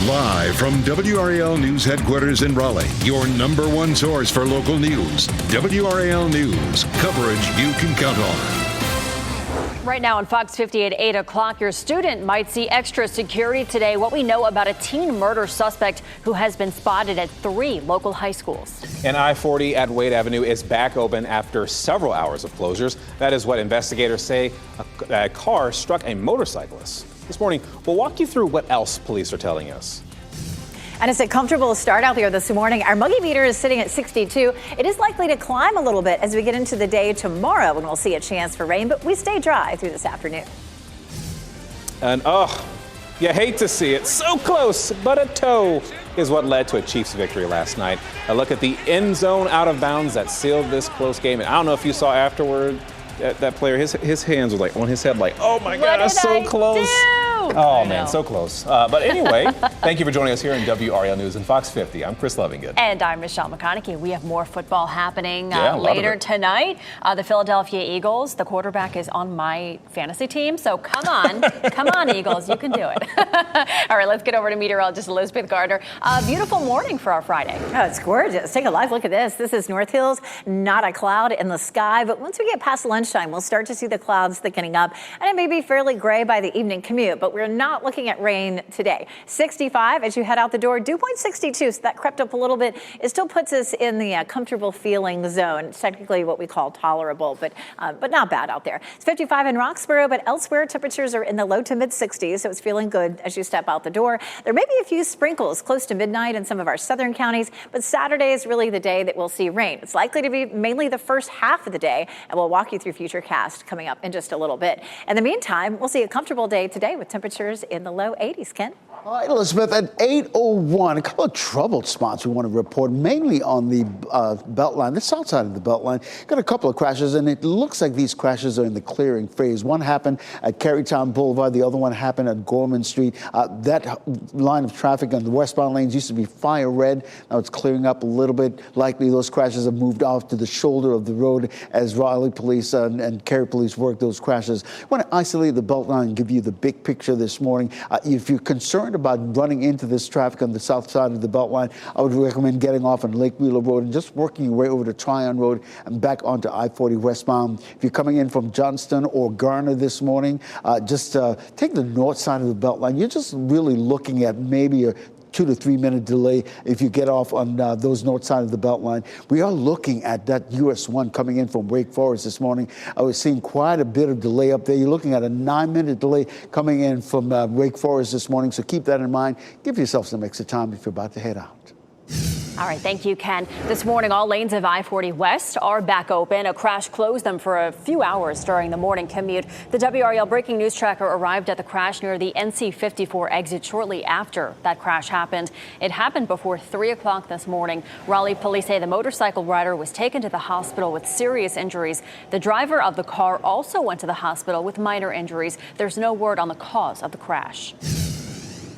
Live from WRAL News Headquarters in Raleigh, your number one source for local news. WRAL News, coverage you can count on. Right now on Fox 50 at 8 o'clock, your student might see extra security today. What we know about a teen murder suspect who has been spotted at 3 local high schools. And I-40 at Wade Avenue is back open after several hours of closures. That is what investigators say a car struck a motorcyclist. This morning, we'll walk you through what else police are telling us. And it's a comfortable start out there this morning. Our muggy meter is sitting at 62. It is likely to climb a little bit as we get into the day tomorrow, when we'll see a chance for rain, but we stay dry through this afternoon. And you hate to see it. So close, but a toe is what led to a Chiefs victory last night. A look at the end zone out of bounds that sealed this close game. And I don't know if you saw afterward that player, his hands were like on his head, like, oh my God, that's so close. Oh, man, so close. But anyway, thank you for joining us here in WRAL News and Fox 50. I'm Chris Lovingood. And I'm Michelle McConaughey. We have more football happening later tonight. The Philadelphia Eagles, the quarterback is on my fantasy team. So come on, Eagles, you can do it. All right, let's get over to meteorologist Elizabeth Gardner. Beautiful morning for our Friday. Oh, it's gorgeous. Take a live look at this. This is North Hills, not a cloud in the sky. But once we get past lunchtime, we'll start to see the clouds thickening up. And it may be fairly gray by the evening commute, but we're not looking at rain today. 65 as you head out the door. Dew point 62, so that crept up a little bit. It still puts us in the comfortable feeling zone. It's technically what we call tolerable, but not bad out there. It's 55 in Roxborough, but elsewhere temperatures are in the low to mid 60s, so it's feeling good as you step out the door. There may be a few sprinkles close to midnight in some of our southern counties, but Saturday is really the day that we'll see rain. It's likely to be mainly the first half of the day, and we'll walk you through Futurecast coming up in just a little bit. In the meantime, we'll see a comfortable day today with temperatures in the low 80s, Ken. All right, Elizabeth, at 8:01, a couple of troubled spots we want to report, mainly on the Beltline, the south side of the Beltline. Got a couple of crashes, and it looks like these crashes are in the clearing phase. One happened at Carytown Boulevard. The other one happened at Gorman Street. That line of traffic on the westbound lanes used to be fire red. Now it's clearing up a little bit. Likely those crashes have moved off to the shoulder of the road as Raleigh police and Cary police work those crashes. I want to isolate the Beltline and give you the big picture this morning. If you're concerned about running into this traffic on the south side of the Beltline, I would recommend getting off on Lake Wheeler Road and just working your way over to Tryon Road and back onto I-40 westbound. If you're coming in from Johnston or Garner this morning, just take the north side of the Beltline. You're just really looking at maybe a 2 to 3 minute delay if you get off on those north side of the Beltline. We are looking at that US 1 coming in from Wake Forest this morning. I was seeing quite a bit of delay up there. You're looking at a 9-minute delay coming in from Wake Forest this morning, so keep that in mind. Give yourself some extra time if you're about to head out. All right, thank you, Ken. This morning, all lanes of I-40 West are back open. A crash closed them for a few hours during the morning commute. The WRAL breaking news tracker arrived at the crash near the NC-54 exit shortly after that crash happened. It happened before 3 o'clock this morning. Raleigh police say the motorcycle rider was taken to the hospital with serious injuries. The driver of the car also went to the hospital with minor injuries. There's no word on the cause of the crash.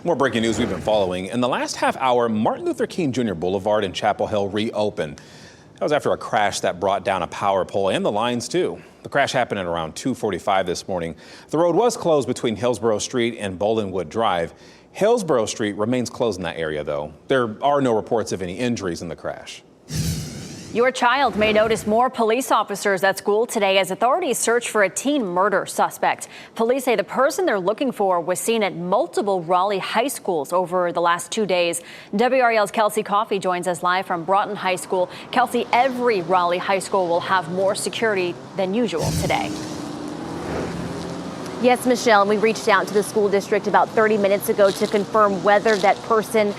More breaking news we've been following. In the last half hour, Martin Luther King Jr. Boulevard in Chapel Hill reopened. That was after a crash that brought down a power pole and the lines, too. The crash happened at around 2:45 this morning. The road was closed between Hillsborough Street and Bolinwood Drive. Hillsborough Street remains closed in that area, though. There are no reports of any injuries in the crash. Your child may notice more police officers at school today as authorities search for a teen murder suspect. Police say the person they're looking for was seen at multiple Raleigh high schools over the last 2 days. WRAL's Kelsey Coffey joins us live from Broughton High School. Kelsey, every Raleigh high school will have more security than usual today. Yes, Michelle, and we reached out to the school district about 30 minutes ago to confirm whether that person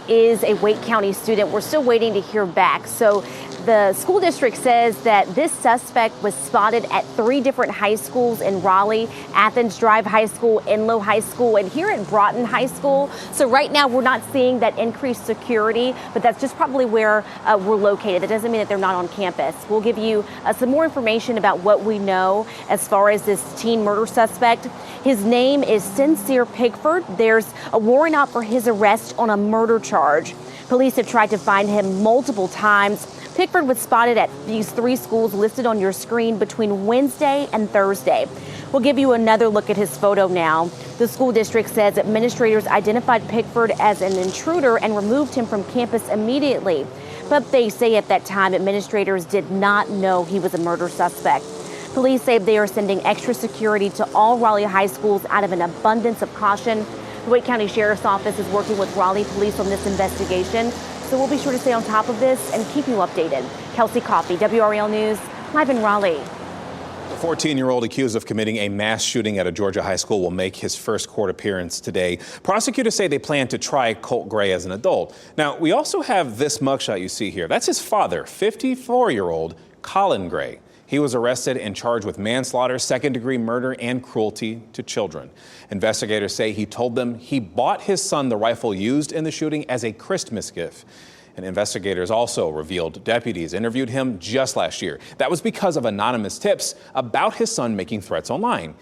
is a Wake County student. We're still waiting to hear back. So the school district says that this suspect was spotted at 3 different high schools in Raleigh: Athens Drive High School, Enlow High School, and here at Broughton High School. So right now we're not seeing that increased security, but that's just probably where we're located. That doesn't mean that they're not on campus. We'll give you some more information about what we know as far as this teen murder suspect. His name is Sincere Pickford. There's a warrant out for his arrest on a murder charge. Police have tried to find him multiple times. Pickford was spotted at these 3 schools listed on your screen between Wednesday and Thursday. We'll give you another look at his photo now. The school district says administrators identified Pickford as an intruder and removed him from campus immediately. But they say at that time administrators did not know he was a murder suspect. Police say they are sending extra security to all Raleigh high schools out of an abundance of caution. The Wake County Sheriff's Office is working with Raleigh police on this investigation, so we'll be sure to stay on top of this and keep you updated. Kelsey Coffey, WRAL News, live in Raleigh. The 14-year-old accused of committing a mass shooting at a Georgia high school will make his first court appearance today. Prosecutors say they plan to try Colt Gray as an adult. Now, we also have this mugshot you see here. That's his father, 54-year-old Colin Gray. He was arrested and charged with manslaughter, second-degree murder, and cruelty to children. Investigators say he told them he bought his son the rifle used in the shooting as a Christmas gift. And investigators also revealed deputies interviewed him just last year. That was because of anonymous tips about his son making threats online.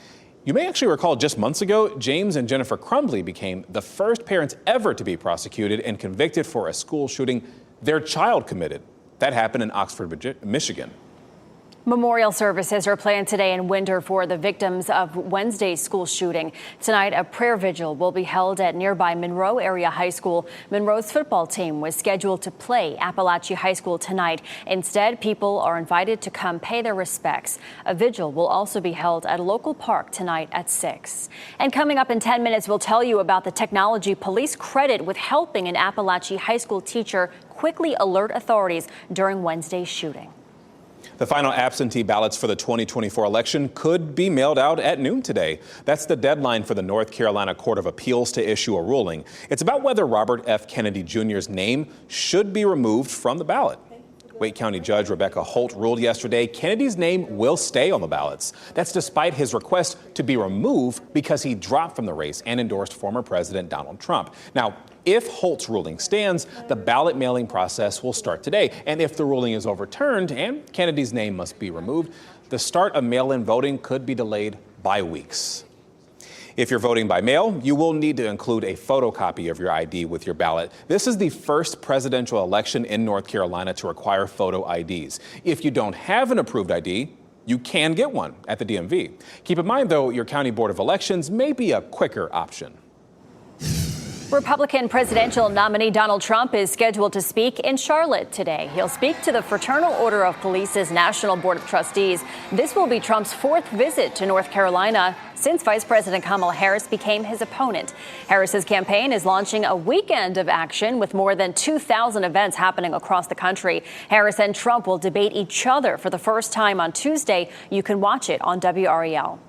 You may actually recall just months ago, James and Jennifer Crumbly became the first parents ever to be prosecuted and convicted for a school shooting their child committed. That happened in Oxford, Michigan. Memorial services are planned today in Winder for the victims of Wednesday's school shooting. Tonight, a prayer vigil will be held at nearby Monroe Area High School. Monroe's football team was scheduled to play Appalachia High School tonight. Instead, people are invited to come pay their respects. A vigil will also be held at a local park tonight at 6. And coming up in 10 minutes, we'll tell you about the technology police credit with helping an Appalachia High School teacher quickly alert authorities during Wednesday's shooting. The final absentee ballots for the 2024 election could be mailed out at noon today. That's the deadline for the North Carolina Court of Appeals to issue a ruling. It's about whether Robert F. Kennedy Jr.'s name should be removed from the ballot. Wake County Judge Rebecca Holt ruled yesterday Kennedy's name will stay on the ballots. That's despite his request to be removed because he dropped from the race and endorsed former President Donald Trump. Now, if Holt's ruling stands, the ballot mailing process will start today. And if the ruling is overturned and Kennedy's name must be removed, the start of mail-in voting could be delayed by weeks. If you're voting by mail, you will need to include a photocopy of your ID with your ballot. This is the first presidential election in North Carolina to require photo IDs. If you don't have an approved ID, you can get one at the DMV. Keep in mind, though, your county board of elections may be a quicker option. Republican presidential nominee Donald Trump is scheduled to speak in Charlotte today. He'll speak to the Fraternal Order of Police's National Board of Trustees. This will be Trump's fourth visit to North Carolina since Vice President Kamala Harris became his opponent. Harris's campaign is launching a weekend of action with more than 2,000 events happening across the country. Harris and Trump will debate each other for the first time on Tuesday. You can watch it on WRAL.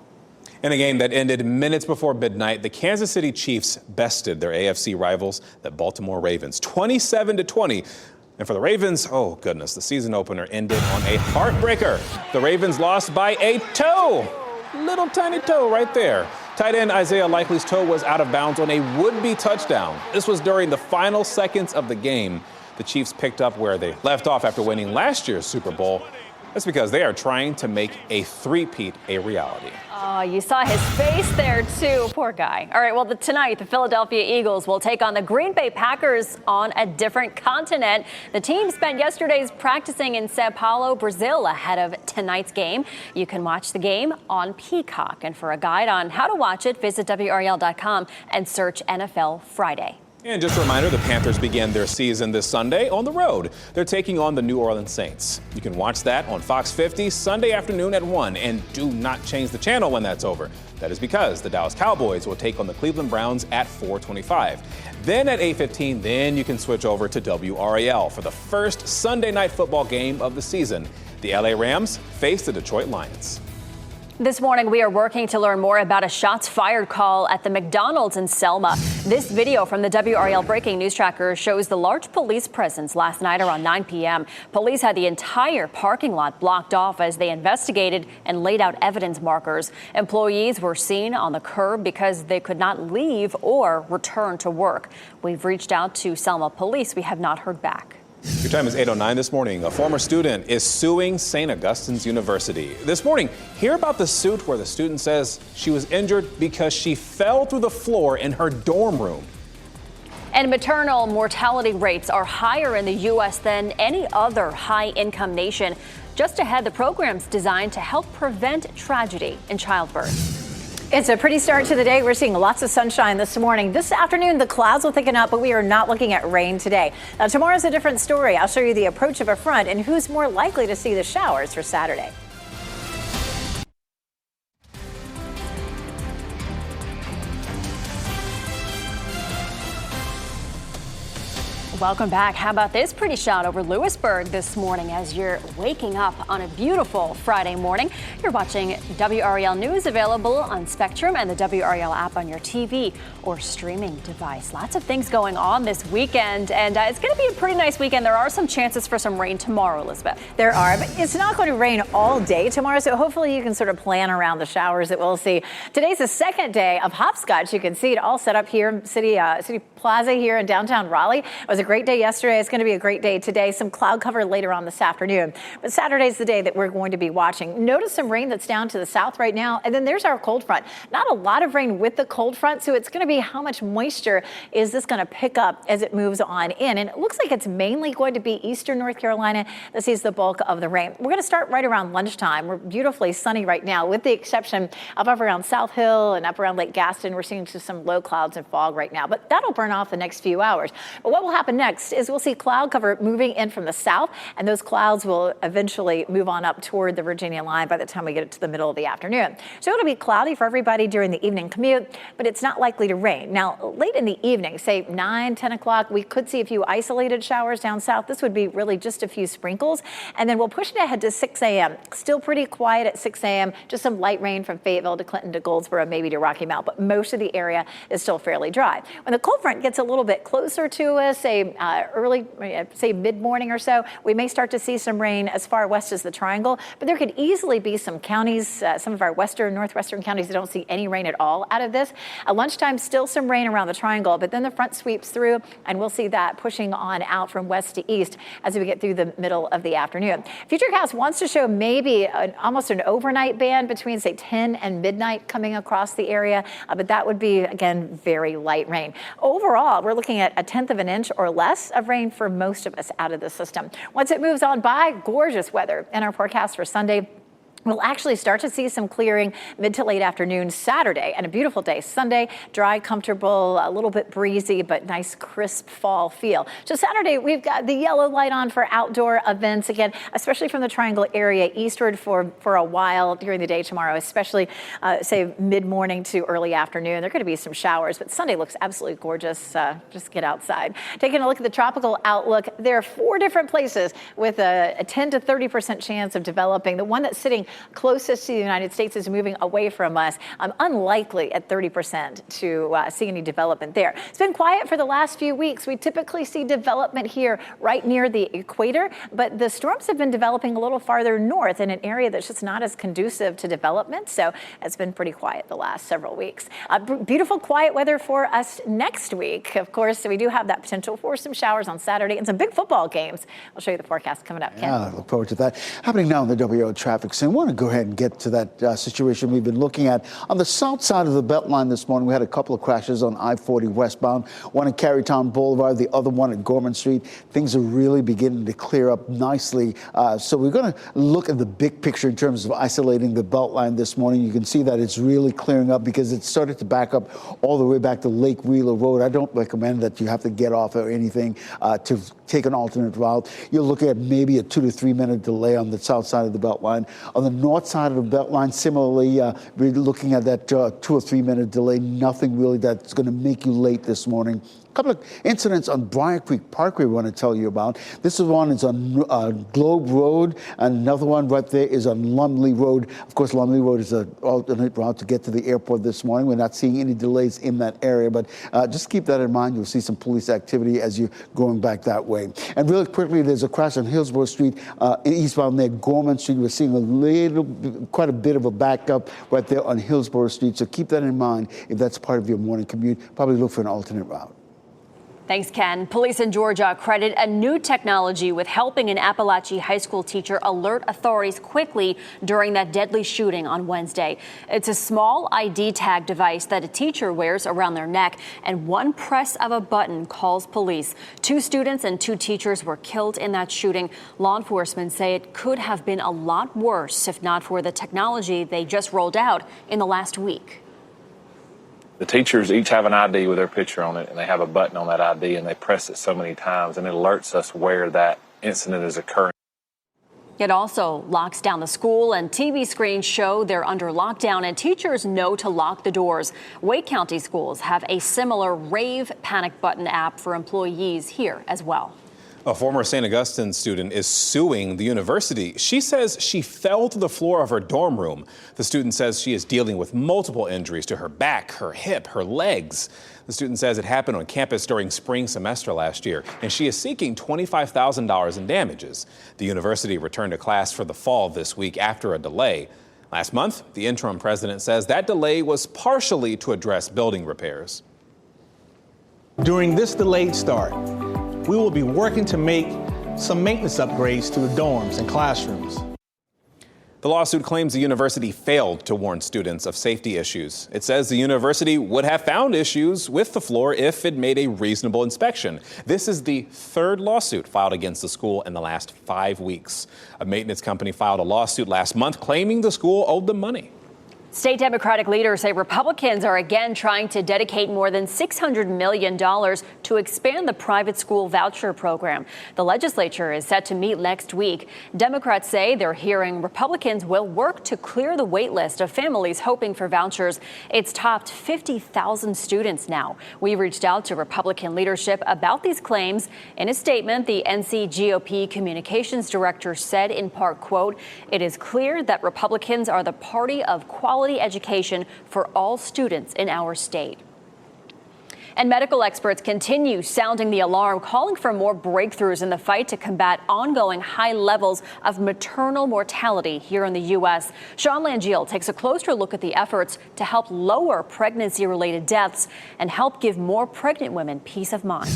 In a game that ended minutes before midnight, the Kansas City Chiefs bested their AFC rivals, the Baltimore Ravens, 27-20. And for the Ravens, oh goodness, the season opener ended on a heartbreaker. The Ravens lost by a toe, little tiny toe right there. Tight end Isaiah Likely's toe was out of bounds on a would-be touchdown. This was during the final seconds of the game. The Chiefs picked up where they left off after winning last year's Super Bowl. That's because they are trying to make a three-peat a reality. Oh, you saw his face there, too. Poor guy. All right, well, tonight, the Philadelphia Eagles will take on the Green Bay Packers on a different continent. The team spent yesterday's practicing in Sao Paulo, Brazil, ahead of tonight's game. You can watch the game on Peacock. And for a guide on how to watch it, visit WRAL.com and search NFL Friday. And just a reminder, the Panthers begin their season this Sunday on the road. They're taking on the New Orleans Saints. You can watch that on Fox 50 Sunday afternoon at 1. And do not change the channel when that's over. That is because the Dallas Cowboys will take on the Cleveland Browns at 4:25. Then at 8:15, then you can switch over to WRAL for the first Sunday night football game of the season. The LA Rams face the Detroit Lions. This morning, we are working to learn more about a shots fired call at the McDonald's in Selma. This video from the WRAL Breaking News Tracker shows the large police presence last night around 9 p.m. Police had the entire parking lot blocked off as they investigated and laid out evidence markers. Employees were seen on the curb because they could not leave or return to work. We've reached out to Selma Police. We have not heard back. Your time is 8:09 this morning. A former student is suing St. Augustine's University. This morning, hear about the suit where the student says she was injured because she fell through the floor in her dorm room. And maternal mortality rates are higher in the U.S. than any other high-income nation. Just ahead, the program's designed to help prevent tragedy in childbirth. It's a pretty start to the day. We're seeing lots of sunshine this morning. This afternoon, the clouds will thicken up, but we are not looking at rain today. Now, tomorrow's a different story. I'll show you the approach of a front and who's more likely to see the showers for Saturday. Welcome back. How about this pretty shot over Lewisburg this morning as you're waking up on a beautiful Friday morning. You're watching WRAL News, available on Spectrum and the WRAL app on your TV or streaming device. Lots of things going on this weekend, and it's going to be a pretty nice weekend. There are some chances for some rain tomorrow, Elizabeth. There are, but it's not going to rain all day tomorrow, so hopefully you can sort of plan around the showers that we'll see. Today's the second day of hopscotch. You can see it all set up here, City Plaza here in downtown Raleigh. It was a great day yesterday. It's going to be a great day today. Some cloud cover later on this afternoon. But Saturday's the day that we're going to be watching. Notice some rain that's down to the south right now. And then there's our cold front. Not a lot of rain with the cold front. So it's going to be how much moisture is this going to pick up as it moves on in. And it looks like it's mainly going to be eastern North Carolina that sees the bulk of the rain. We're going to start right around lunchtime. We're beautifully sunny right now, with the exception of up around South Hill and up around Lake Gaston. We're seeing some low clouds and fog right now, but that'll burn off the next few hours. But what will happen next is we'll see cloud cover moving in from the south, and those clouds will eventually move on up toward the Virginia line by the time we get to the middle of the afternoon. So it'll be cloudy for everybody during the evening commute, but it's not likely to rain. Now, late in the evening, say 9, 10 o'clock, we could see a few isolated showers down south. This would be really just a few sprinkles, and then we'll push it ahead to 6 a.m. Still pretty quiet at 6 a.m. Just some light rain from Fayetteville to Clinton to Goldsboro, maybe to Rocky Mount, but most of the area is still fairly dry. When the cold front gets a little bit closer to us, say say mid-morning or so, we may start to see some rain as far west as the Triangle, but there could easily be some counties, some of our northwestern counties that don't see any rain at all out of this. At lunchtime, still some rain around the Triangle, but then the front sweeps through, and we'll see that pushing on out from west to east as we get through the middle of the afternoon. Futurecast wants to show maybe almost an overnight band between, say, 10 and midnight coming across the area, but that would be, again, very light rain. Overall, we're looking at a tenth of an inch or less of rain for most of us out of the system. Once it moves on by, gorgeous weather in our forecast for Sunday. We'll actually start to see some clearing mid to late afternoon Saturday, and a beautiful day Sunday. Dry, comfortable, a little bit breezy, but nice crisp fall feel. So Saturday, we've got the yellow light on for outdoor events again, especially from the Triangle area eastward for a while during the day tomorrow, especially say mid-morning to early afternoon. There are going to be some showers, but Sunday looks absolutely gorgeous. Just get outside. Taking a look at the tropical outlook, there are 4 different places with a 10 to 30% chance of developing. The one that's sitting closest to the United States is moving away from us. Unlikely at 30% to see any development there. It's been quiet for the last few weeks. We typically see development here right near the equator, but the storms have been developing a little farther north in an area that's just not as conducive to development. So it's been pretty quiet the last several weeks. Beautiful quiet weather for us next week. Of course, we do have that potential for some showers on Saturday and some big football games. I'll show you the forecast coming up, Ken. Yeah, I look forward to that. Happening now in the WRAL traffic scene. I want to go ahead and get to that situation we've been looking at. On the south side of the Beltline this morning, we had a couple of crashes on I-40 westbound, one at Carytown Boulevard, the other one at Gorman Street. Things are really beginning to clear up nicely. So we're going to look at the big picture in terms of isolating the Beltline this morning. You can see that it's really clearing up because it started to back up all the way back to Lake Wheeler Road. I don't recommend that you have to get off or anything to take an alternate route. You're looking at maybe a 2 to 3 minute delay on the south side of the Beltline. On the north side of the Beltline, similarly, we're looking at that 2 or 3 minute delay. Nothing really that's going to make you late this morning. A couple of incidents on Briar Creek Parkway we want to tell you about. This one is on Globe Road, and another one right there is on Lumley Road. Of course, Lumley Road is an alternate route to get to the airport this morning. We're not seeing any delays in that area, but just keep that in mind. You'll see some police activity as you're going back that way. And really quickly, there's a crash on Hillsborough Street eastbound there, Gorman Street. We're seeing quite a bit of a backup right there on Hillsborough Street, so keep that in mind if that's part of your morning commute. Probably look for an alternate route. Thanks, Ken. Police in Georgia credit a new technology with helping an Appalachia high school teacher alert authorities quickly during that deadly shooting on Wednesday. It's a small ID tag device that a teacher wears around their neck, and one press of a button calls police. 2 students and 2 teachers were killed in that shooting. Law enforcement say it could have been a lot worse if not for the technology they just rolled out in the last week. The teachers each have an ID with their picture on it, and they have a button on that ID, and they press it so many times, and it alerts us where that incident is occurring. It also locks down the school, and TV screens show they're under lockdown, and teachers know to lock the doors. Wake County schools have a similar Rave panic button app for employees here as well. A former St. Augustine student is suing the university. She says she fell to the floor of her dorm room. The student says she is dealing with multiple injuries to her back, her hip, her legs. The student says it happened on campus during spring semester last year, and she is seeking $25,000 in damages. The university returned to class for the fall this week after a delay. Last month, the interim president says that delay was partially to address building repairs. During this delayed start, we will be working to make some maintenance upgrades to the dorms and classrooms. The lawsuit claims the university failed to warn students of safety issues. It says the university would have found issues with the floor if it made a reasonable inspection. This is the 3rd lawsuit filed against the school in the last 5 weeks. A maintenance company filed a lawsuit last month claiming the school owed them money. State Democratic leaders say Republicans are again trying to dedicate more than $600 million to expand the private school voucher program. The legislature is set to meet next week. Democrats say they're hearing Republicans will work to clear the wait list of families hoping for vouchers. It's topped 50,000 students now. We reached out to Republican leadership about these claims. In a statement, the NC GOP communications director said in part, quote, "It is clear that Republicans are the party of quality education for all students in our state." And medical experts continue sounding the alarm, calling for more breakthroughs in the fight to combat ongoing high levels of maternal mortality here in the U.S. Sean Langiel takes a closer look at the efforts to help lower pregnancy-related deaths and help give more pregnant women peace of mind.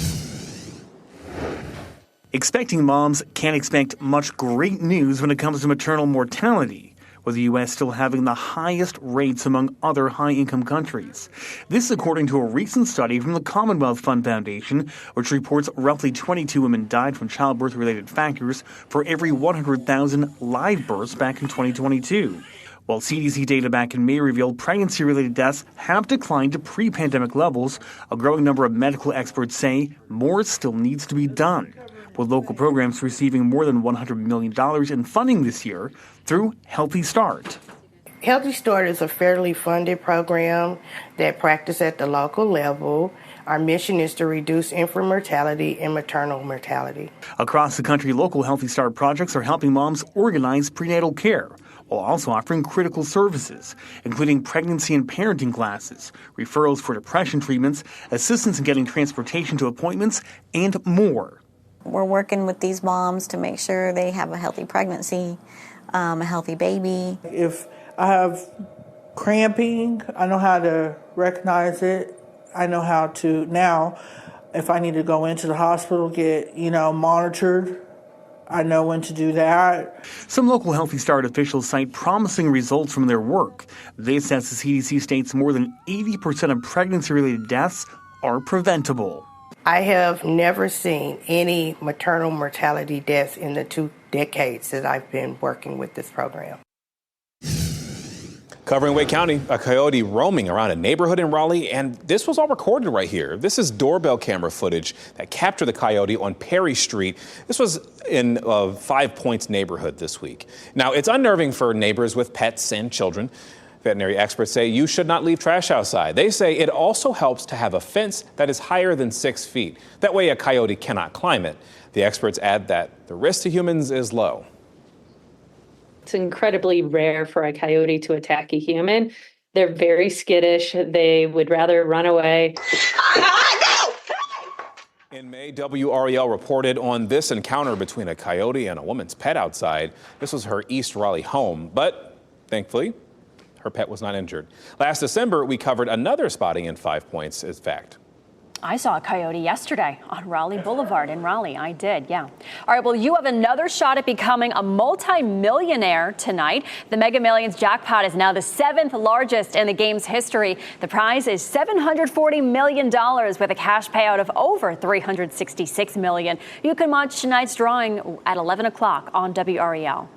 Expecting moms can't expect much great news when it comes to maternal mortality, with the U.S. still having the highest rates among other high-income countries. This according to a recent study from the Commonwealth Fund Foundation, which reports roughly 22 women died from childbirth-related factors for every 100,000 live births back in 2022. While CDC data back in May revealed pregnancy-related deaths have declined to pre-pandemic levels, a growing number of medical experts say more still needs to be done, with local programs receiving more than $100 million in funding this year through Healthy Start. Healthy Start is a federally funded program that practices at the local level. Our mission is to reduce infant mortality and maternal mortality. Across the country, local Healthy Start projects are helping moms organize prenatal care, while also offering critical services, including pregnancy and parenting classes, referrals for depression treatments, assistance in getting transportation to appointments, and more. We're working with these moms to make sure they have a healthy pregnancy, a healthy baby. If I have cramping, I know how to recognize it. I know how to now, if I need to go into the hospital, get, monitored, I know when to do that. Some local Healthy Start officials cite promising results from their work. They says the CDC states more than 80% of pregnancy-related deaths are preventable. I have never seen any maternal mortality deaths in the 2 decades that I've been working with this program. Covering Wake County, a coyote roaming around a neighborhood in Raleigh, and this was all recorded right here. This is doorbell camera footage that captured the coyote on Perry Street. This was in 5 Points neighborhood this week. Now, it's unnerving for neighbors with pets and children. Veterinary experts say you should not leave trash outside. They say it also helps to have a fence that is higher than 6 feet. That way a coyote cannot climb it. The experts add that the risk to humans is low. It's incredibly rare for a coyote to attack a human. They're very skittish. They would rather run away. In May, WRAL reported on this encounter between a coyote and a woman's pet outside. This was her East Raleigh home, but thankfully, her pet was not injured. Last December, we covered another spotting in 5 Points, in fact. I saw a coyote yesterday on Raleigh Boulevard in Raleigh. I did, yeah. All right, well, you have another shot at becoming a multi-millionaire tonight. The Mega Millions jackpot is now the 7th largest in the game's history. The prize is $740 million with a cash payout of over $366 million. You can watch tonight's drawing at 11 o'clock on WRAL.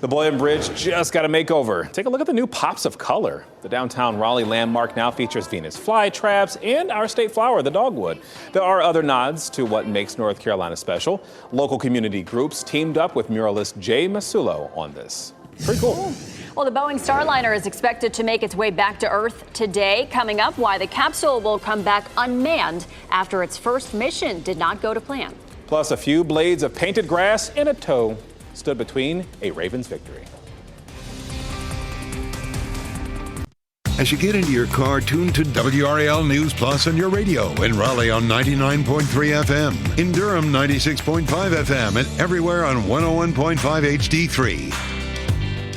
The Boylan Bridge just got a makeover. Take a look at the new pops of color. The downtown Raleigh landmark now features Venus flytraps and our state flower, the dogwood. There are other nods to what makes North Carolina special. Local community groups teamed up with muralist Jay Masulo on this. Pretty cool. Well, the Boeing Starliner is expected to make its way back to Earth today. Coming up, why the capsule will come back unmanned after its first mission did not go to plan. Plus, a few blades of painted grass and a toe stood between a Ravens victory. As you get into your car, tune to WRAL News Plus on your radio. In Raleigh on 99.3 FM. In Durham, 96.5 FM. And everywhere on 101.5 HD3.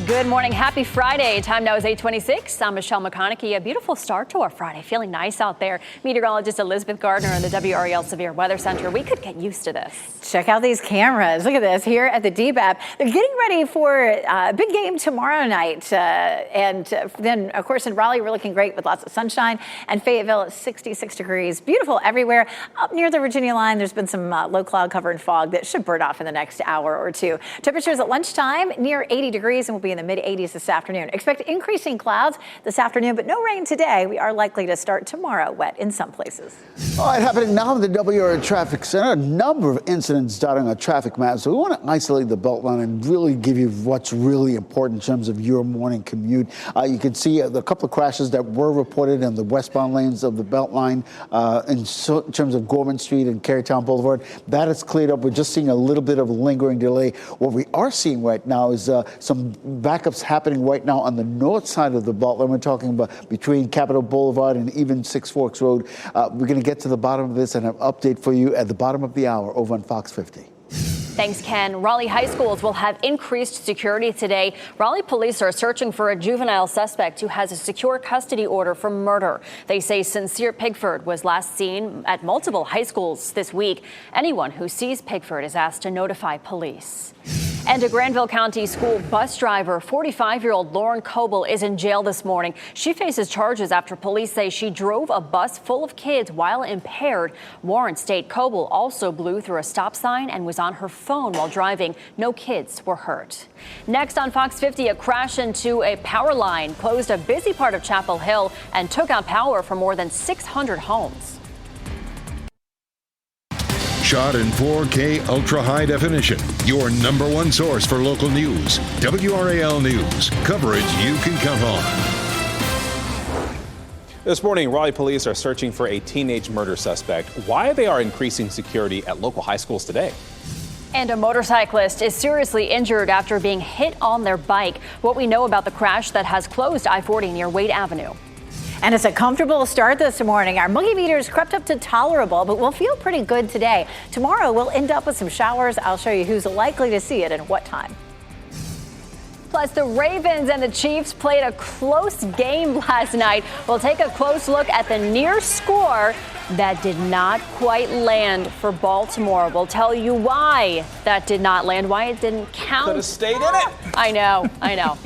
Good morning. Happy Friday. Time now is 8:26. I'm Michelle McConaughey. A beautiful start to our Friday. Feeling nice out there. Meteorologist Elizabeth Gardner in the WRAL Severe Weather Center. We could get used to this. Check out these cameras. Look at this here at the DBAP. They're getting ready for a big game tomorrow night. And then, of course, in Raleigh, we're looking great with lots of sunshine. And Fayetteville at 66 degrees. Beautiful everywhere. Up near the Virginia line, there's been some low cloud cover and fog that should burn off in the next hour or two. Temperatures at lunchtime near 80 degrees and will be in the mid-80s this afternoon. Expect increasing clouds this afternoon, but no rain today. We are likely to start tomorrow wet in some places. All right, happening now at the WRAL Traffic Center. A number of incidents dotting our traffic map. So we want to isolate the Beltline and really give you what's really important in terms of your morning commute. You can see a couple of crashes that were reported in the westbound lanes of the Beltline in terms of Gorman Street and Carytown Boulevard. That is cleared up. We're just seeing a little bit of a lingering delay. What we are seeing right now is some backups happening right now on the north side of the Beltline. We're talking about between Capitol Boulevard and even Six Forks Road. We're going to get to the bottom of this and have an update for you at the bottom of the hour over on Fox 50. Thanks, Ken. Raleigh high schools will have increased security today. Raleigh police are searching for a juvenile suspect who has a secure custody order for murder. They say Sincere Pigford was last seen at multiple high schools this week. Anyone who sees Pigford is asked to notify police. And a Granville County school bus driver, 45-year-old Lauren Coble, is in jail this morning. She faces charges after police say she drove a bus full of kids while impaired. Warrants state Coble also blew through a stop sign and was on her phone while driving. No kids were hurt. Next on Fox 50, a crash into a power line closed a busy part of Chapel Hill and took out power for more than 600 homes. Shot in 4K ultra high definition. Your number one source for local news. WRAL News. Coverage you can count on. This morning, Raleigh police are searching for a teenage murder suspect. Why they are increasing security at local high schools today. And a motorcyclist is seriously injured after being hit on their bike. What we know about the crash that has closed I-40 near Wade Avenue. And it's a comfortable start this morning. Our muggy meters crept up to tolerable, but we'll feel pretty good today. Tomorrow, we'll end up with some showers. I'll show you who's likely to see it and what time. Plus, the Ravens and the Chiefs played a close game last night. We'll take a close look at the near score that did not quite land for Baltimore. We'll tell you why that did not land, why it didn't count. Could have stayed in it. I know.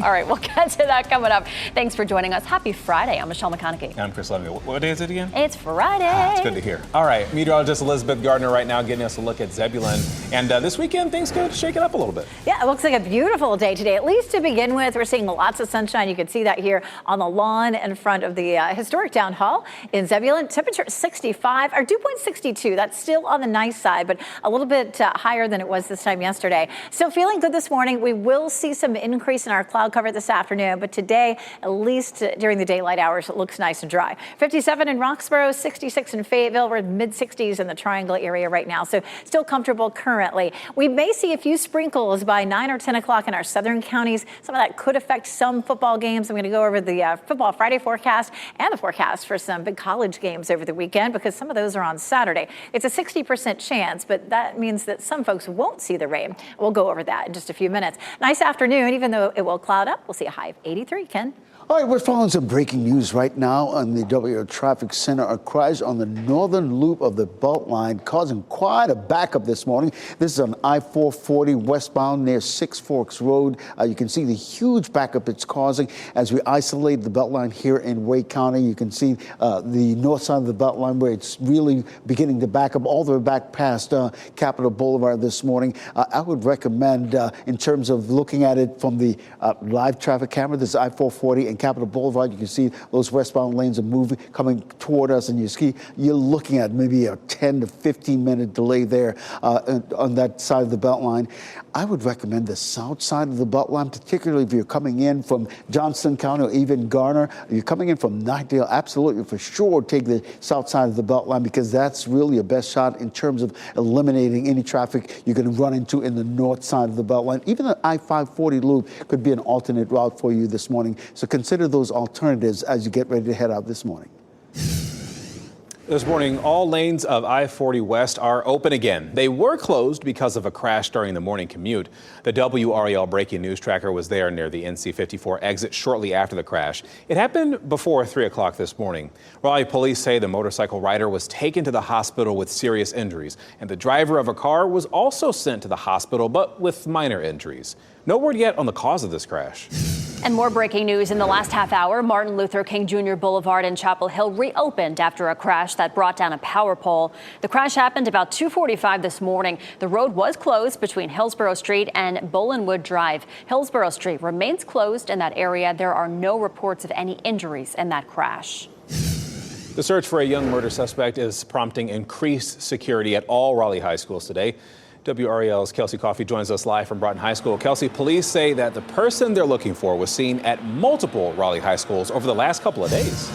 All right, we'll get to that coming up. Thanks for joining us. Happy Friday. I'm Michelle McConaughey. I'm Chris Levy. What day is it again? It's Friday. It's good to hear. All right, meteorologist Elizabeth Gardner right now getting us a look at Zebulon. And this weekend, things could shake it up a little bit. Yeah, it looks like a beautiful day today, at least to begin with. We're seeing lots of sunshine. You can see that here on the lawn in front of the historic town hall in Zebulon. Temperature 65, or dew point 62. That's still on the nice side, but a little bit higher than it was this time yesterday. Still feeling good this morning. We will see some increase in our cloud cover this afternoon, but today, at least during the daylight hours, it looks nice and dry. 57 in Roxborough, 66 in Fayetteville. We're in mid-60s in the Triangle area right now, so still comfortable currently. We may see a few sprinkles by 9 or 10 o'clock in our southern counties. Some of that could affect some football games. I'm going to go over the Football Friday forecast and the forecast for some big college games over the weekend because some of those are on Saturday. It's a 60% chance, but that means that some folks won't see the rain. We'll go over that in just a few minutes. Nice afternoon, even though it will cloud up. We'll see a high of 83, Ken. All right, we're following some breaking news right now on the WRAL Traffic Center. A crash on the northern loop of the Beltline causing quite a backup this morning. This is on I-440 westbound near Six Forks Road. You can see the huge backup it's causing as we isolate the Beltline here in Wake County. You can see the north side of the Beltline where it's really beginning to back up all the way back past Capitol Boulevard this morning. I would recommend, in terms of looking at it from the live traffic camera, this is I-440 and Capitol Boulevard. You can see those westbound lanes are moving, coming toward us, and you're looking at maybe a 10 to 15 minute delay there on that side of the Beltline. I would recommend the south side of the Beltline, particularly if you're coming in from Johnston County or even Garner. If you're coming in from Knightdale, absolutely, for sure, take the south side of the Beltline because that's really your best shot in terms of eliminating any traffic you're going to run into in the north side of the Beltline. Even the I-540 loop could be an alternate route for you this morning. So consider those alternatives as you get ready to head out this morning. This morning, all lanes of I-40 West are open again. They were closed because of a crash during the morning commute. The WRAL breaking news tracker was there near the NC-54 exit shortly after the crash. It happened before 3 o'clock this morning. Raleigh police say the motorcycle rider was taken to the hospital with serious injuries, and the driver of a car was also sent to the hospital, but with minor injuries. No word yet on the cause of this crash. And more breaking news in the last half hour. Martin Luther King Jr. Boulevard in Chapel Hill reopened after a crash that brought down a power pole. The crash happened about 2:45 this morning. The road was closed between Hillsborough Street and Bolinwood Drive. Hillsborough Street remains closed in that area. There are no reports of any injuries in that crash. The search for a young murder suspect is prompting increased security at all Raleigh high schools today. WRAL's Kelsey Coffey joins us live from Broughton High School. Kelsey, police say that the person they're looking for was seen at multiple Raleigh high schools over the last couple of days.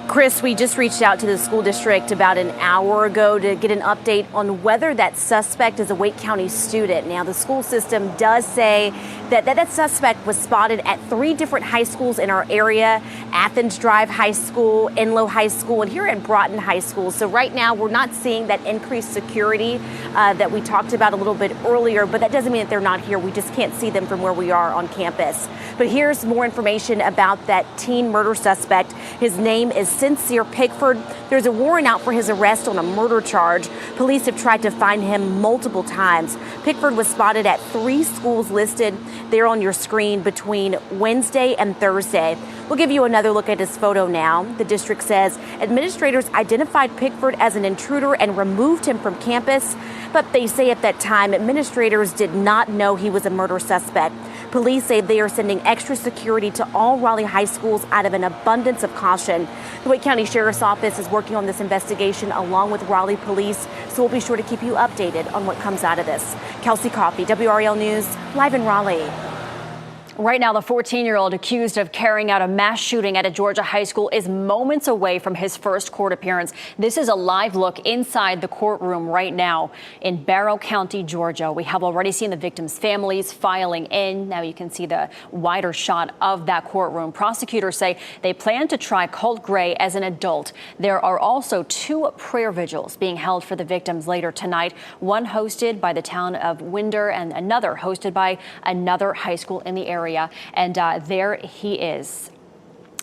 Chris, we just reached out to the school district about an hour ago to get an update on whether that suspect is a Wake County student. Now, the school system does say that suspect was spotted at 3 different high schools in our area: Athens Drive High School, Enloe High School, and here at Broughton High School. So right now, we're not seeing that increased security that we talked about a little bit earlier, but that doesn't mean that they're not here. We just can't see them from where we are on campus. But here's more information about that teen murder suspect. His name is Sincere Pickford. There's a warrant out for his arrest on a murder charge. Police have tried to find him multiple times. Pickford was spotted at 3 schools listed there on your screen between Wednesday and Thursday. We'll give you another look at his photo now. The district says administrators identified Pickford as an intruder and removed him from campus, but they say at that time administrators did not know he was a murder suspect. Police say they are sending extra security to all Raleigh high schools out of an abundance of caution. The Wake County Sheriff's Office is working on this investigation along with Raleigh Police, so we'll be sure to keep you updated on what comes out of this. Kelsey Coffey, WRAL News, live in Raleigh. Right now, the 14-year-old accused of carrying out a mass shooting at a Georgia high school is moments away from his first court appearance. This is a live look inside the courtroom right now in Barrow County, Georgia. We have already seen the victims' families filing in. Now you can see the wider shot of that courtroom. Prosecutors say they plan to try Colt Gray as an adult. There are also 2 prayer vigils being held for the victims later tonight, one hosted by the town of Winder and another hosted by another high school in the area. And there he is.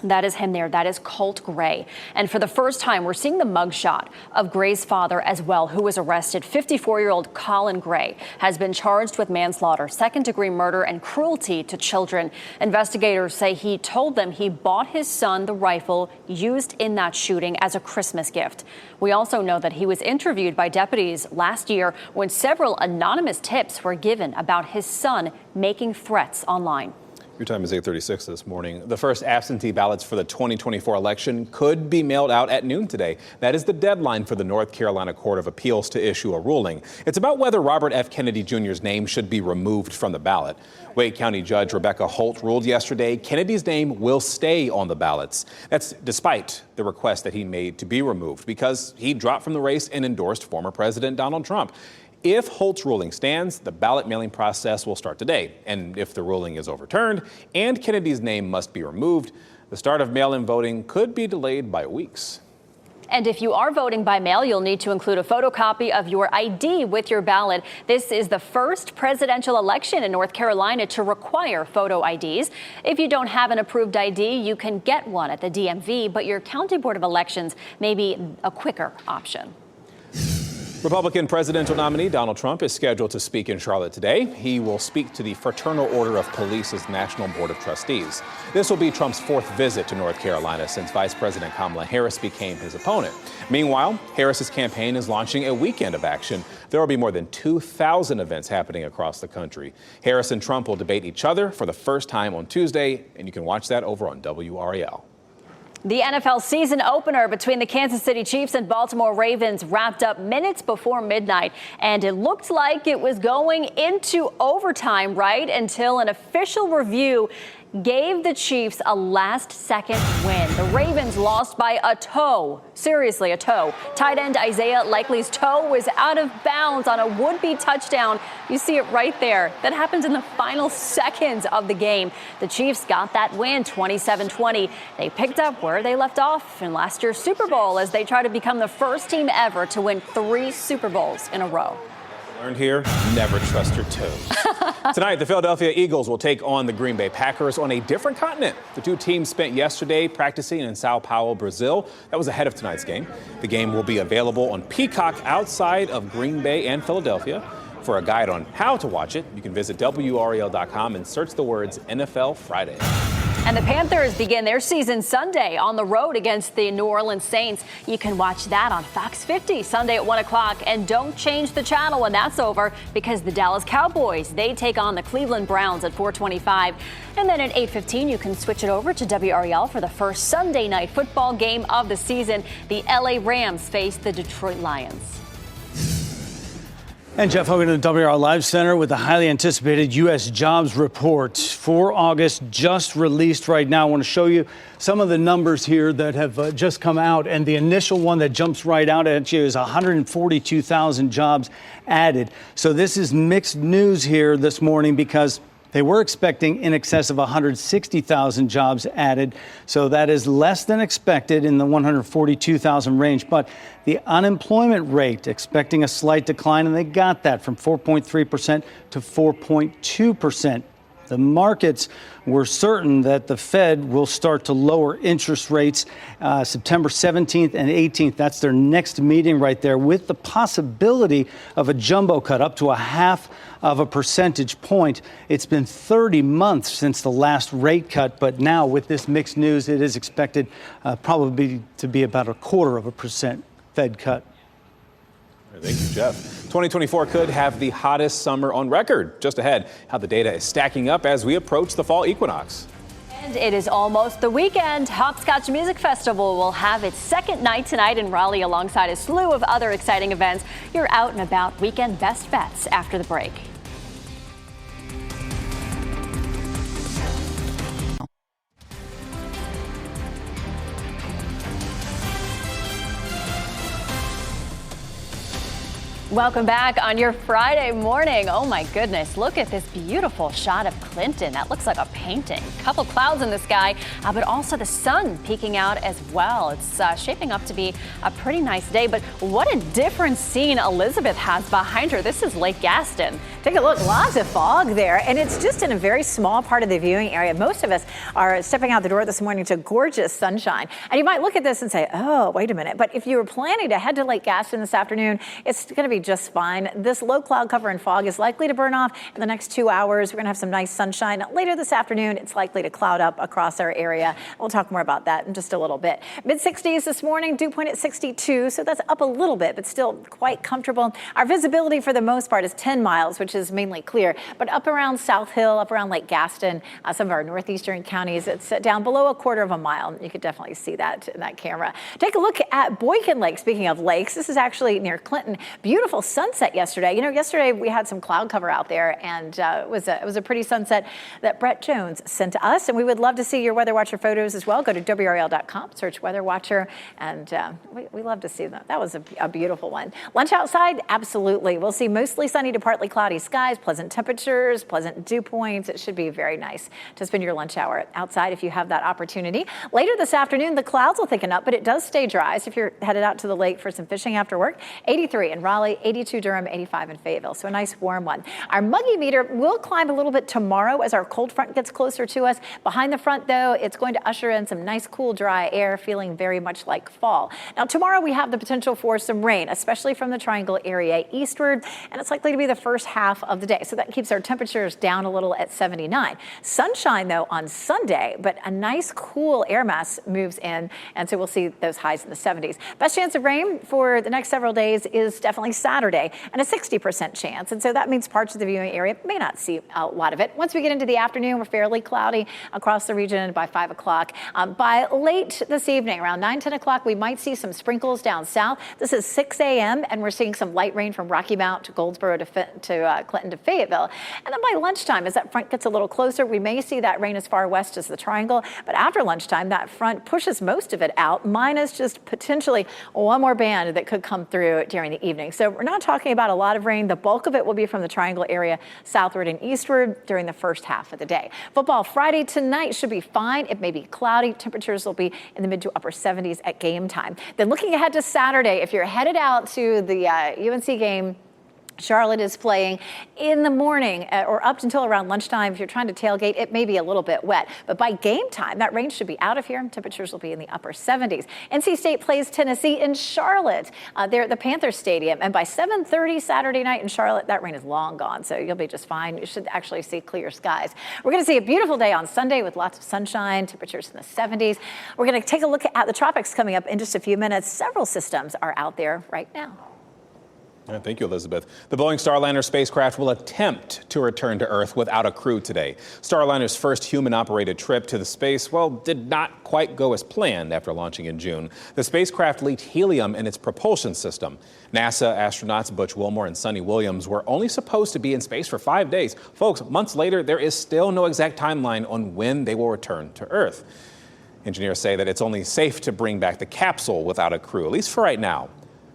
That is him there. That is Colt Gray. And for the first time, we're seeing the mugshot of Gray's father as well, who was arrested. 54-year-old Colin Gray has been charged with manslaughter, second-degree murder, and cruelty to children. Investigators say he told them he bought his son the rifle used in that shooting as a Christmas gift. We also know that he was interviewed by deputies last year when several anonymous tips were given about his son making threats online. Your time is 8:36 this morning. The first absentee ballots for the 2024 election could be mailed out at noon today. That is the deadline for the North Carolina Court of Appeals to issue a ruling. It's about whether Robert F. Kennedy Jr.'s name should be removed from the ballot. Wake County Judge Rebecca Holt ruled yesterday Kennedy's name will stay on the ballots. That's despite the request that he made to be removed because he dropped from the race and endorsed former President Donald Trump. If Holt's ruling stands, the ballot mailing process will start today. And if the ruling is overturned and Kennedy's name must be removed, the start of mail-in voting could be delayed by weeks. And if you are voting by mail, you'll need to include a photocopy of your ID with your ballot. This is the first presidential election in North Carolina to require photo IDs. If you don't have an approved ID, you can get one at the DMV, but your county board of elections may be a quicker option. Republican presidential nominee Donald Trump is scheduled to speak in Charlotte today. He will speak to the Fraternal Order of Police's National Board of Trustees. This will be Trump's fourth visit to North Carolina since Vice President Kamala Harris became his opponent. Meanwhile, Harris's campaign is launching a weekend of action. There will be more than 2,000 events happening across the country. Harris and Trump will debate each other for the first time on Tuesday, and you can watch that over on WRAL. The NFL season opener between the Kansas City Chiefs and Baltimore Ravens wrapped up minutes before midnight, and it looked like it was going into overtime right until an official review gave the Chiefs a last-second win. The Ravens lost by a toe. Seriously, a toe. Tight end Isaiah Likely's toe was out of bounds on a would-be touchdown. You see it right there. That happened in the final seconds of the game. The Chiefs got that win, 27-20. They picked up where they left off in last year's Super Bowl as they try to become the first team ever to win 3 Super Bowls in a row. Learned here, never trust your toes. Tonight, the Philadelphia Eagles will take on the Green Bay Packers on a different continent. The two teams spent yesterday practicing in Sao Paulo, Brazil. That was ahead of tonight's game. The game will be available on Peacock outside of Green Bay and Philadelphia. For a guide on how to watch it, you can visit WRAL.com and search the words NFL Friday. And the Panthers begin their season Sunday on the road against the New Orleans Saints. You can watch that on Fox 50 Sunday at 1 o'clock. And don't change the channel when that's over, because the Dallas Cowboys, they take on the Cleveland Browns at 4:25. And then at 8:15, you can switch it over to WRAL for the first Sunday night football game of the season. The LA Rams face the Detroit Lions. And Jeff Hogan at the WRAL Live Center with the highly anticipated U.S. jobs report for August just released right now. I want to show you some of the numbers here that have just come out. And the initial one that jumps right out at you is 142,000 jobs added. So this is mixed news here this morning because they were expecting in excess of 160,000 jobs added. So that is less than expected in the 142,000 range. But the unemployment rate expecting a slight decline, and they got that from 4.3% to 4.2%. The markets were certain that the Fed will start to lower interest rates September 17th and 18th. That's their next meeting right there, with the possibility of a jumbo cut up to 0.5 percentage point. It's been 30 months since the last rate cut, but now with this mixed news, it is expected probably to be about 0.25% Fed cut. Thank you, Jeff. 2024 could have the hottest summer on record. Just ahead, how the data is stacking up as we approach the fall equinox. And it is almost the weekend. Hopscotch Music Festival will have its second night tonight in Raleigh alongside a slew of other exciting events. You're out and about weekend best bets after the break. Welcome back on your Friday morning. Oh my goodness, look at this beautiful shot of Clinton. That looks like a painting. A couple clouds in the sky, but also the sun peeking out as well. It's shaping up to be a pretty nice day, but what a different scene Elizabeth has behind her. This is Lake Gaston. Take a look, lots of fog there, and it's just in a very small part of the viewing area. Most of us are stepping out the door this morning to gorgeous sunshine. And you might look at this and say, oh, wait a minute. But if you were planning to head to Lake Gaston this afternoon, it's going to be just fine. This low cloud cover and fog is likely to burn off in the next 2 hours. We're going to have some nice sunshine. Later this afternoon, it's likely to cloud up across our area. We'll talk more about that in just a little bit. Mid-60s this morning, dew point at 62, so that's up a little bit, but still quite comfortable. Our visibility for the most part is 10 miles, which is mainly clear, but up around South Hill, up around Lake Gaston, some of our northeastern counties, it's down below 1/4 mile. You could definitely see that in that camera. Take a look at Boykin Lake. Speaking of lakes, this is actually near Clinton. Beautiful beautiful sunset yesterday. Yesterday we had some cloud cover out there, and it was a pretty sunset that Brett Jones sent to us. And we would love to see your Weather Watcher photos as well. Go to WRAL.com, search Weather Watcher, and we love to see them. That was a beautiful one. Lunch outside, absolutely. We'll see mostly sunny to partly cloudy skies, pleasant temperatures, pleasant dew points. It should be very nice to spend your lunch hour outside if you have that opportunity. Later this afternoon, the clouds will thicken up, but it does stay dry. So if you're headed out to the lake for some fishing after work, 83 in Raleigh, 82 Durham, 85 in Fayetteville. So a nice warm one. Our muggy meter will climb a little bit tomorrow as our cold front gets closer to us. Behind the front, though, it's going to usher in some nice, cool, dry air, feeling very much like fall. Now, tomorrow we have the potential for some rain, especially from the Triangle area eastward, and it's likely to be the first half of the day. So that keeps our temperatures down a little at 79. Sunshine, though, on Sunday, but a nice, cool air mass moves in, and so we'll see those highs in the 70s. Best chance of rain for the next several days is definitely Saturday, and a 60% chance. And so that means parts of the viewing area may not see a lot of it. Once we get into the afternoon, we're fairly cloudy across the region by 5 o'clock. By late this evening, around 9, 10 o'clock, we might see some sprinkles down south. This is 6 a.m., and we're seeing some light rain from Rocky Mount to Goldsboro to Clinton to Fayetteville. And then by lunchtime, as that front gets a little closer, we may see that rain as far west as the Triangle. But after lunchtime, that front pushes most of it out, minus just potentially one more band that could come through during the evening. So we're not talking about a lot of rain. The bulk of it will be from the Triangle area southward and eastward during the first half of the day. Football Friday tonight should be fine. It may be cloudy. Temperatures will be in the mid to upper 70s at game time. Then looking ahead to Saturday, if you're headed out to the UNC game, Charlotte is playing in the morning or up until around lunchtime. If you're trying to tailgate, it may be a little bit wet. But by game time, that rain should be out of here. Temperatures will be in the upper 70s. NC State plays Tennessee in Charlotte. They're at the Panthers Stadium. And by 7:30 Saturday night in Charlotte, that rain is long gone. So you'll be just fine. You should actually see clear skies. We're going to see a beautiful day on Sunday with lots of sunshine, temperatures in the 70s. We're going to take a look at the tropics coming up in just a few minutes. Several systems are out there right now. Thank you, Elizabeth. The Boeing Starliner spacecraft will attempt to return to Earth without a crew today. Starliner's first human-operated trip to the space, did not quite go as planned after launching in June. The spacecraft leaked helium in its propulsion system. NASA astronauts Butch Wilmore and Sonny Williams were only supposed to be in space for 5 days. Folks, months later, there is still no exact timeline on when they will return to Earth. Engineers say that it's only safe to bring back the capsule without a crew, at least for right now.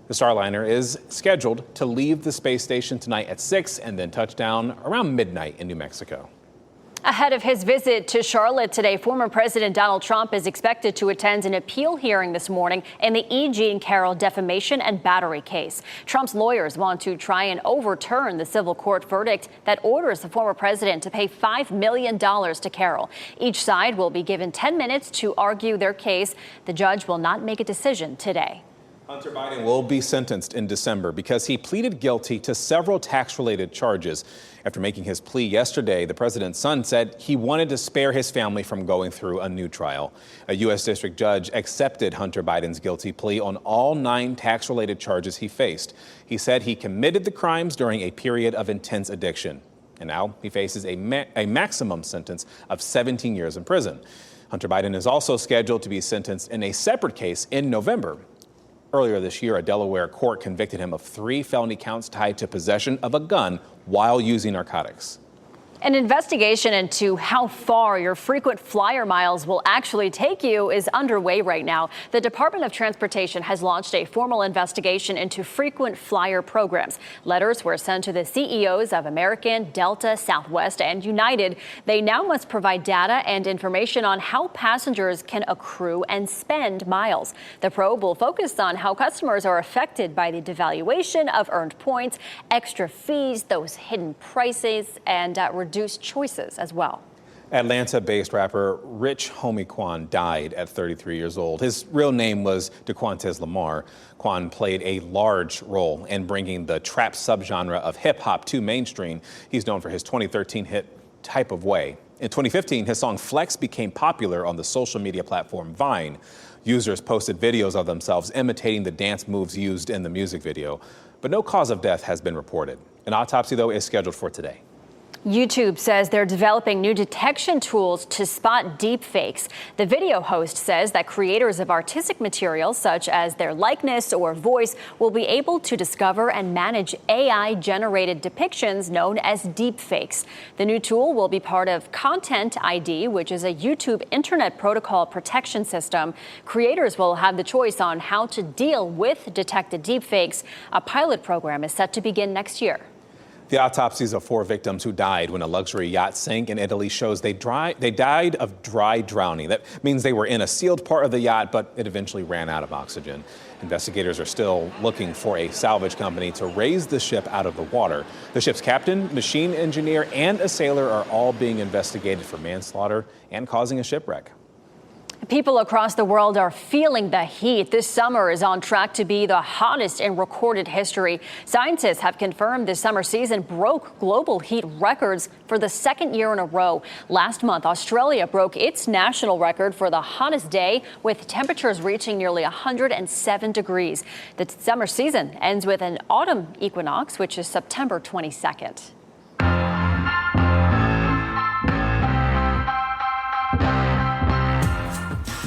The Starliner is scheduled to leave the space station tonight at 6 and then touch down around midnight in New Mexico. Ahead of his visit to Charlotte today, former President Donald Trump is expected to attend an appeal hearing this morning in the E. Jean Carroll defamation and battery case. Trump's lawyers want to try and overturn the civil court verdict that orders the former president to pay $5 million to Carroll. Each side will be given 10 minutes to argue their case. The judge will not make a decision today. Hunter Biden will be sentenced in December because he pleaded guilty to several tax-related charges. After making his plea yesterday, the president's son said he wanted to spare his family from going through a new trial. A U.S. district judge accepted Hunter Biden's guilty plea on all 9 tax-related charges he faced. He said he committed the crimes during a period of intense addiction. And now he faces a maximum sentence of 17 years in prison. Hunter Biden is also scheduled to be sentenced in a separate case in November. Earlier this year, a Delaware court convicted him of 3 felony counts tied to possession of a gun while using narcotics. An investigation into how far your frequent flyer miles will actually take you is underway right now. The Department of Transportation has launched a formal investigation into frequent flyer programs. Letters were sent to the CEOs of American, Delta, Southwest, and United. They now must provide data and information on how passengers can accrue and spend miles. The probe will focus on how customers are affected by the devaluation of earned points, extra fees, those hidden prices, and reduced choices as well. Atlanta-based rapper Rich Homie Quan died at 33 years old. His real name was DeQuantes Lamar. Quan played a large role in bringing the trap subgenre of hip-hop to mainstream. He's known for his 2013 hit Type of Way. In 2015, his song Flex became popular on the social media platform Vine. Users posted videos of themselves imitating the dance moves used in the music video. But no cause of death has been reported. An autopsy, though, is scheduled for today. YouTube says they're developing new detection tools to spot deepfakes. The video host says that creators of artistic materials, such as their likeness or voice, will be able to discover and manage AI-generated depictions known as deepfakes. The new tool will be part of Content ID, which is a YouTube Internet Protocol protection system. Creators will have the choice on how to deal with detected deepfakes. A pilot program is set to begin next year. The autopsies of 4 victims who died when a luxury yacht sank in Italy shows they died of dry drowning. That means they were in a sealed part of the yacht, but it eventually ran out of oxygen. Investigators are still looking for a salvage company to raise the ship out of the water. The ship's captain, machine engineer, and a sailor are all being investigated for manslaughter and causing a shipwreck. People across the world are feeling the heat. This summer is on track to be the hottest in recorded history. Scientists have confirmed this summer season broke global heat records for the second year in a row. Last month, Australia broke its national record for the hottest day, with temperatures reaching nearly 107 degrees. The summer season ends with an autumn equinox, which is September 22nd.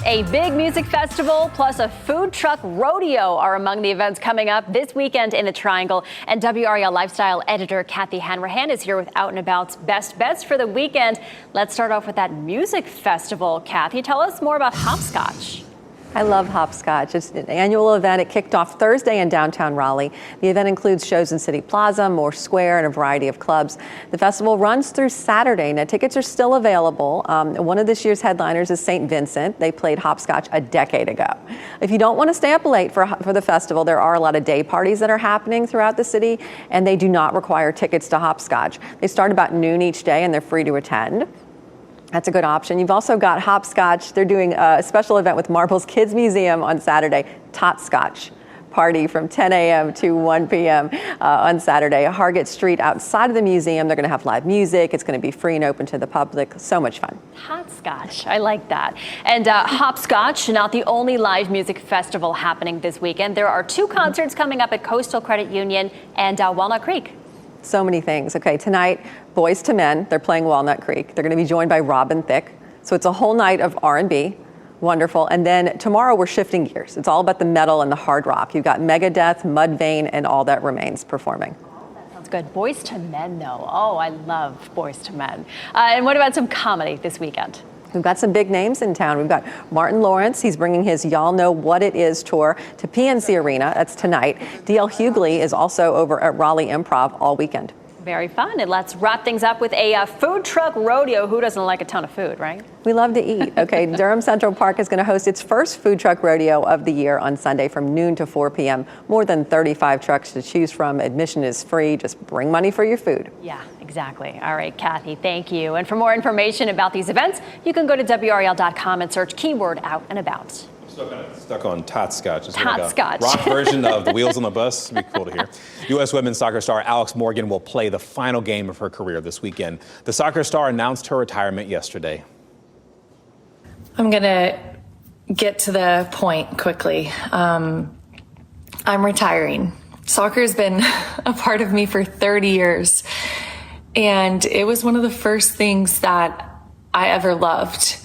A big music festival plus a food truck rodeo are among the events coming up this weekend in the Triangle. And WRAL lifestyle editor Kathy Hanrahan is here with Out and About's best bets for the weekend. Let's start off with that music festival. Kathy, tell us more about Hopscotch. I love Hopscotch. It's an annual event. It kicked off Thursday in downtown Raleigh. The event includes shows in City Plaza, Moore Square, and a variety of clubs. The festival runs through Saturday. Now, tickets are still available. One of this year's headliners is St. Vincent. They played Hopscotch a decade ago. If you don't want to stay up late for the festival, there are a lot of day parties that are happening throughout the city, and they do not require tickets to Hopscotch. They start about noon each day, and they're free to attend. That's a good option. You've also got Hopscotch. They're doing a special event with Marbles Kids Museum on Saturday, Totscotch party from 10 a.m. to 1 p.m. On Saturday. Hargett Street outside of the museum. They're going to have live music. It's going to be free and open to the public. So much fun. Hopscotch. I like that. And Hopscotch, not the only live music festival happening this weekend. There are 2 concerts coming up at Coastal Credit Union and Walnut Creek. So many things. Okay, tonight, Boys to Men, they're playing Walnut Creek. They're going to be joined by Robin Thicke. So it's a whole night of R&B. Wonderful. And then tomorrow we're shifting gears. It's all about the metal and the hard rock. You've got Megadeth, Mudvayne, and All That Remains performing. That sounds good. Boys to Men, though. Oh, I love Boys to Men. And what about some comedy this weekend? We've got some big names in town. We've got Martin Lawrence. He's bringing his Y'all Know What It Is tour to PNC Arena. That's tonight. D.L. Hughley is also over at Raleigh Improv all weekend. Very fun. And let's wrap things up with a food truck rodeo. Who doesn't like a ton of food, right? We love to eat. Okay, Durham Central Park is going to host its first food truck rodeo of the year on Sunday from noon to 4 p.m. More than 35 trucks to choose from. Admission is free. Just bring money for your food. Yeah, exactly. All right, Kathy, thank you. And for more information about these events, you can go to WRAL.com and search keyword Out and About. Stuck on Totscotch. It's Totscotch. like a rock version of the Wheels on the Bus. It'd be cool to hear. U.S. women's soccer star Alex Morgan will play the final game of her career this weekend. The soccer star announced her retirement yesterday. I'm going to get to the point quickly. I'm retiring. Soccer's been a part of me for 30 years. And it was one of the first things that I ever loved.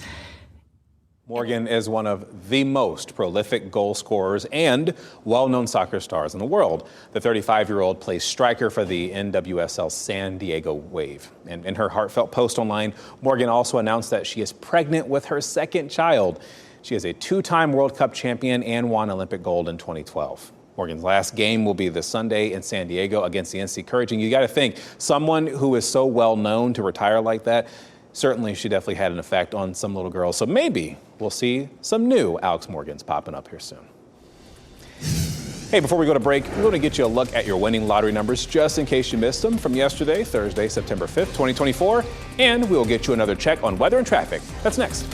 Morgan is one of the most prolific goal scorers and well-known soccer stars in the world. The 35-year-old plays striker for the NWSL San Diego Wave. And in her heartfelt post online, Morgan also announced that she is pregnant with her second child. She is a 2-time World Cup champion and won Olympic gold in 2012. Morgan's last game will be this Sunday in San Diego against the NC Couraging. You got to think, someone who is so well known to retire like that, certainly she definitely had an effect on some little girls. So maybe we'll see some new Alex Morgans popping up here soon. Hey, before we go to break, we're going to get you a look at your winning lottery numbers just in case you missed them from yesterday, Thursday, September 5th, 2024. And we'll get you another check on weather and traffic. That's next.